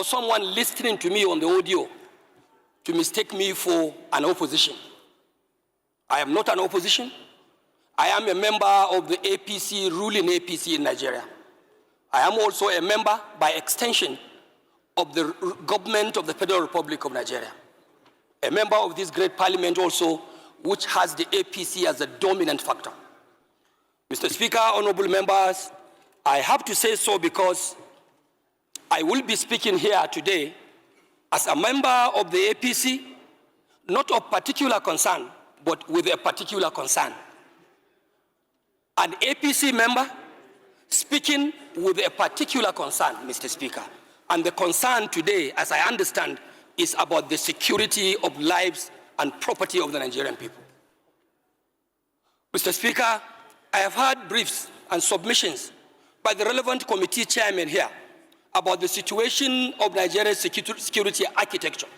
for someone listening to me on the audio to mistake me for an opposition. I am not an opposition. I am a member of the APC, ruling APC in Nigeria. I am also a member, by extension, of the government of the Federal Republic of Nigeria. A member of this great parliament also, which has the APC as a dominant factor. Mr. Speaker, honorable members, I have to say so because I will be speaking here today as a member of the APC, not of particular concern, but with a particular concern. An APC member speaking with a particular concern, Mr. Speaker. And the concern today, as I understand, is about the security of lives and property of the Nigerian people. Mr. Speaker, I have heard briefs and submissions by the relevant committee chairman here about the situation of Nigeria's security architecture.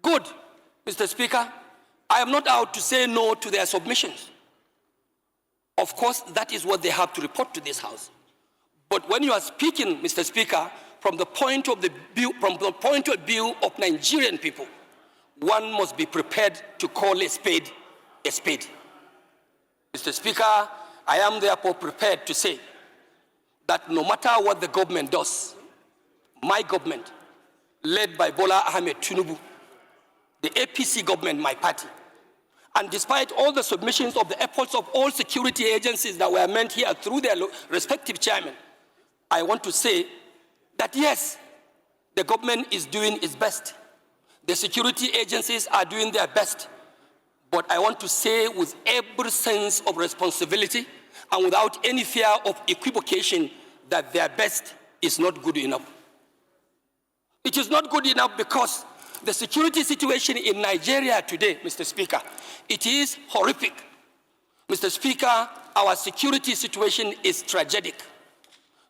Good, Mr. Speaker. I am not out to say no to their submissions. Of course, that is what they have to report to this House. But when you are speaking, Mr. Speaker, from the point of view of Nigerian people, one must be prepared to call a spade a spade. Mr. Speaker, I am therefore prepared to say that no matter what the government does, my government, led by Bola Ahmed Tinubu, the APC government, my party, and despite all the submissions of the efforts of all security agencies that were meant here through their respective chairmen, I want to say that yes, the government is doing its best. The security agencies are doing their best. But I want to say with every sense of responsibility and without any fear of equivocation that their best is not good enough. It is not good enough because the security situation in Nigeria today, Mr. Speaker, it is horrific. Mr. Speaker, our security situation is tragic.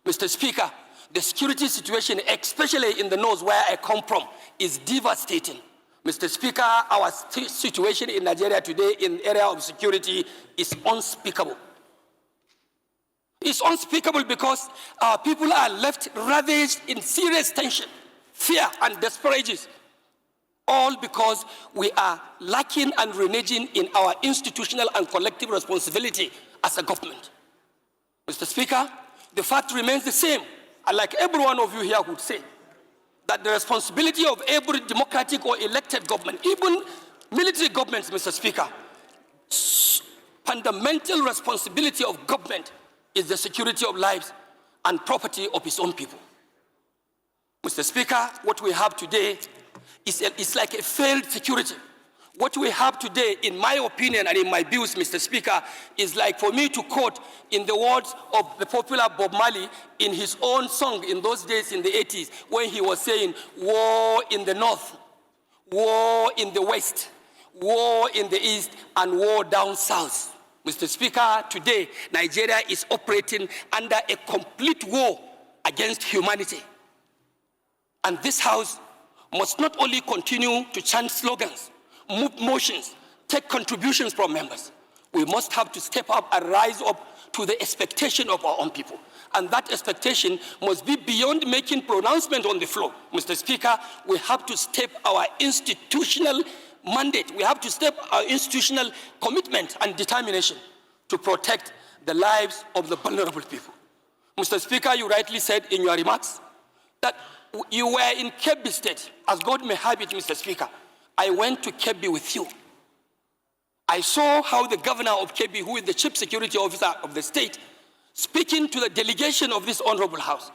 Mr. Speaker, the security situation, especially in the north where I come from, is devastating. Mr. Speaker, our situation in Nigeria today in the area of security is unspeakable. It's unspeakable because our people are left ravaged in serious tension, fear, and desperation, all because we are lacking and reneging in our institutional and collective responsibility as a government. Mr. Speaker, the fact remains the same, and like every one of you here would say, that the responsibility of every democratic or elected government, even military governments, Mr. Speaker, fundamental responsibility of government is the security of lives and property of its own people. Mr. Speaker, what we have today is like a failed security. What we have today, in my opinion and in my views, Mr. Speaker, is like for me to quote in the words of the popular Bob Marley in his own song in those days in the 80s, when he was saying, war in the north, war in the west, war in the east, and war down south. Mr. Speaker, today, Nigeria is operating under a complete war against humanity. And this House must not only continue to chant slogans, move motions, take contributions from members. We must have to step up and rise up to the expectation of our own people. And that expectation must be beyond making pronouncement on the floor. Mr. Speaker, we have to step our institutional mandate. We have to step our institutional commitment and determination to protect the lives of the vulnerable people. Mr. Speaker, you rightly said in your remarks that you were in Kebbi State. As God may have it, Mr. Speaker, I went to Kebbi with you. I saw how the governor of Kebbi, who is the chief security officer of the state, speaking to the delegation of this honorable house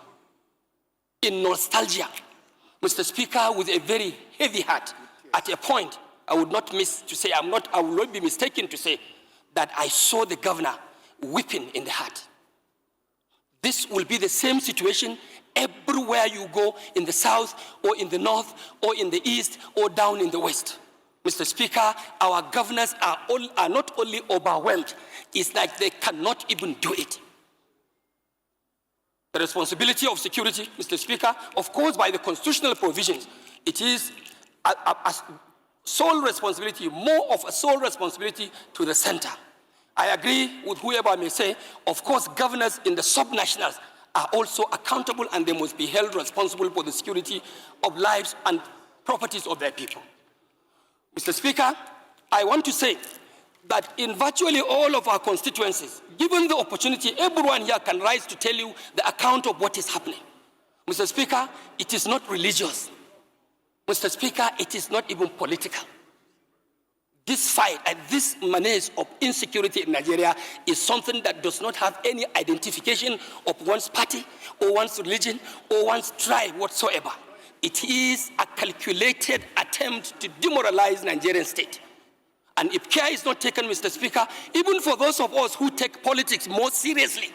in nostalgia, Mr. Speaker, with a very heavy heart. At a point, I would not miss to say, I will not be mistaken to say that I saw the governor weeping in the heart. This will be the same situation everywhere you go, in the south or in the north or in the east or down in the west. Mr. Speaker, our governors are not only overwhelmed, it's like they cannot even do it. The responsibility of security, Mr. Speaker, of course, by the constitutional provisions, it is a sole responsibility, more of a sole responsibility to the center. I agree with whoever may say, of course, governors in the subnationals are also accountable, and they must be held responsible for the security of lives and properties of their people. Mr. Speaker, I want to say that in virtually all of our constituencies, given the opportunity, everyone here can rise to tell you the account of what is happening. Mr. Speaker, it is not religious. Mr. Speaker, it is not even political. This fight and this menace of insecurity in Nigeria is something that does not have any identification of one's party or one's religion or one's tribe whatsoever. It is a calculated attempt to demoralize Nigerian state. And if care is not taken, Mr. Speaker, even for those of us who take politics more seriously,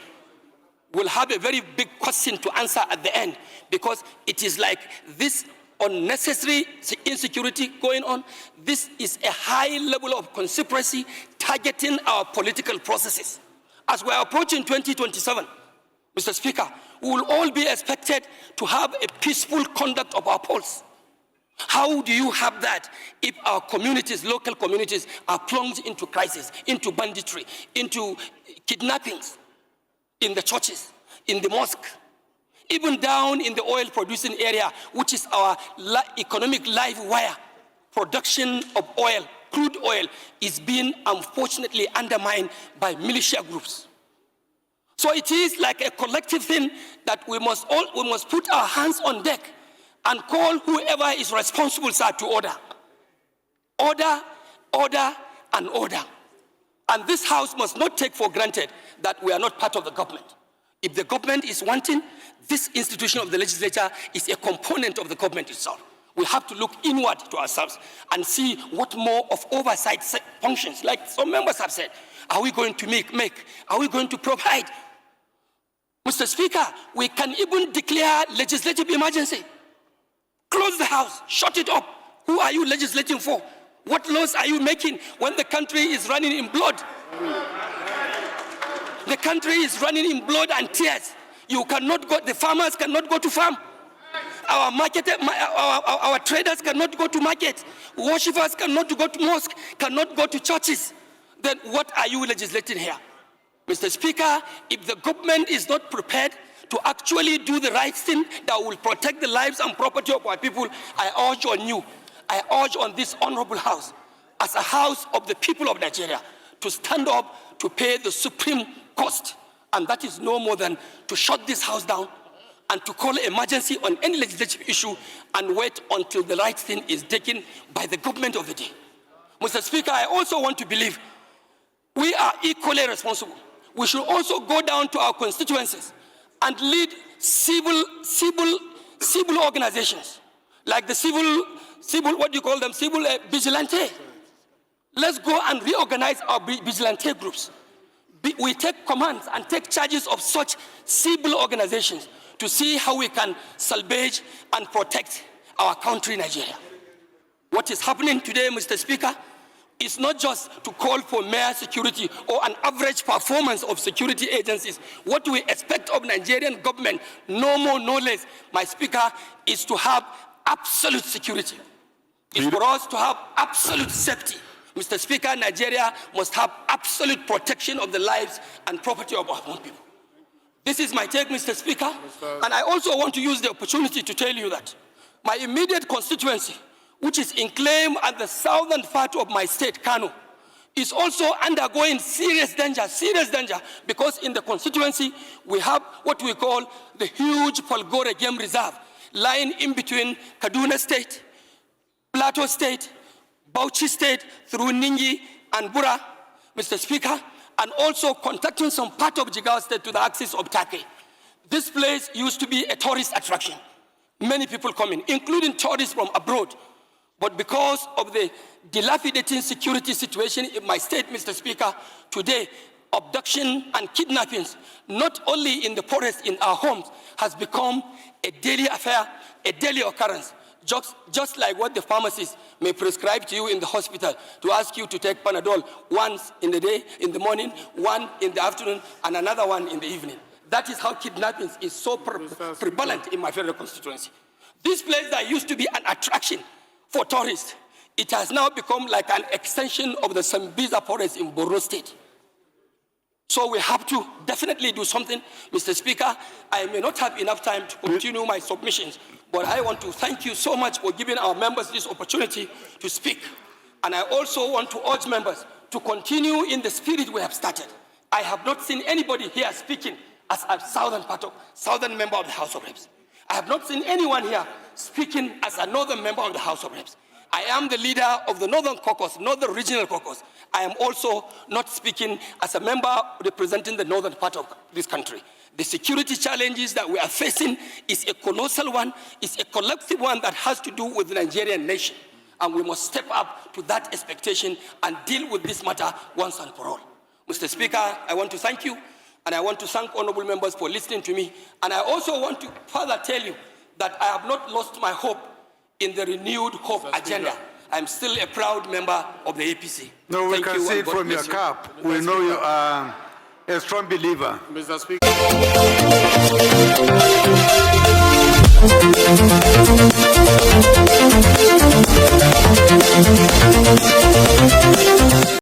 we'll have a very big question to answer at the end, because it is like this unnecessary insecurity going on. This is a high level of conspiracy targeting our political processes. As we're approaching 2027, Mr. Speaker, we will all be expected to have a peaceful conduct of our polls. How do you have that if our communities, local communities, are plunged into crisis, into banditry, into kidnappings in the churches, in the mosque, even down in the oil-producing area, which is our economic live wire? Production of oil, crude oil, is being unfortunately undermined by militia groups. So it is like a collective thing that we must put our hands on deck and call whoever is responsible, sir, to order. Order, order, and order. And this House must not take for granted that we are not part of the government. If the government is wanting, this institution of the legislature is a component of the government itself. We have to look inward to ourselves and see what more of oversight functions, like some members have said, are we going to make? Are we going to provide? Mr. Speaker, we can even declare legislative emergency. Close the House, shut it up. Who are you legislating for? What laws are you making when the country is running in blood? The country is running in blood and tears. You cannot go, the farmers cannot go to farm. Our traders cannot go to market. Worshippers cannot go to mosque, cannot go to churches. Then what are you legislating here? Mr. Speaker, if the government is not prepared to actually do the right thing that will protect the lives and property of our people, I urge on you, I urge on this honorable House, as a House of the people of Nigeria, to stand up to pay the supreme cost. And that is no more than to shut this House down and to call emergency on any legislative issue and wait until the right thing is taken by the government of the day. Mr. Speaker, I also want to believe we are equally responsible. We should also go down to our constituencies and lead civil organizations, like the civil vigilante. Let's go and reorganize our vigilante groups. We take commands and take charges of such civil organizations to see how we can salvage and protect our country, Nigeria. What is happening today, Mr. Speaker, is not just to call for mere security or an average performance of security agencies. What we expect of Nigerian government, no more, no less, my Speaker, is to have absolute security. It's for us to have absolute safety. Mr. Speaker, Nigeria must have absolute protection of the lives and property of our own people. This is my take, Mr. Speaker. And I also want to use the opportunity to tell you that my immediate constituency, which is enclave at the southern part of my state, Kano, is also undergoing serious danger, because in the constituency, we have what we call the huge Falgore Game Reserve, lying in between Kaduna State, Plateau State, Bauchi State, through Ningi and Bura, Mr. Speaker, and also contacting some part of Jigawa State to the axis of Turkey. This place used to be a tourist attraction. Many people come in, including tourists from abroad. But because of the dilapidating security situation in my state, Mr. Speaker, today, abduction and kidnappings, not only in the forest, in our homes, has become a daily affair, a daily occurrence. Just like what the pharmacist may prescribe to you in the hospital to ask you to take Panadol once in the day, in the morning, one in the afternoon, and another one in the evening. That is how kidnapping is so prevalent in my federal constituency. This place that used to be an attraction for tourists, it has now become like an extension of the Sambisa forest in Borno State. So we have to definitely do something. Mr. Speaker, I may not have enough time to continue my submissions, but I want to thank you so much for giving our members this opportunity to speak. And I also want to urge members to continue in the spirit we have started. I have not seen anybody here speaking as a southern member of the House of Reps. I have not seen anyone here speaking as a northern member of the House of Reps. I am the leader of the Northern Caucus, Northern Regional Caucus. I am also not speaking as a member representing the northern part of this country. The security challenges that we are facing is a colossal one, it's a collective one that has to do with the Nigerian nation. And we must step up to that expectation and deal with this matter once and for all. Mr. Speaker, I want to thank you, and I want to thank honorable members for listening to me. And I also want to further tell you that I have not lost my hope in the renewed hope agenda. I'm still a proud member of the APC. No, we can see it from your cap. We know you are a strong believer. Mr. Speaker.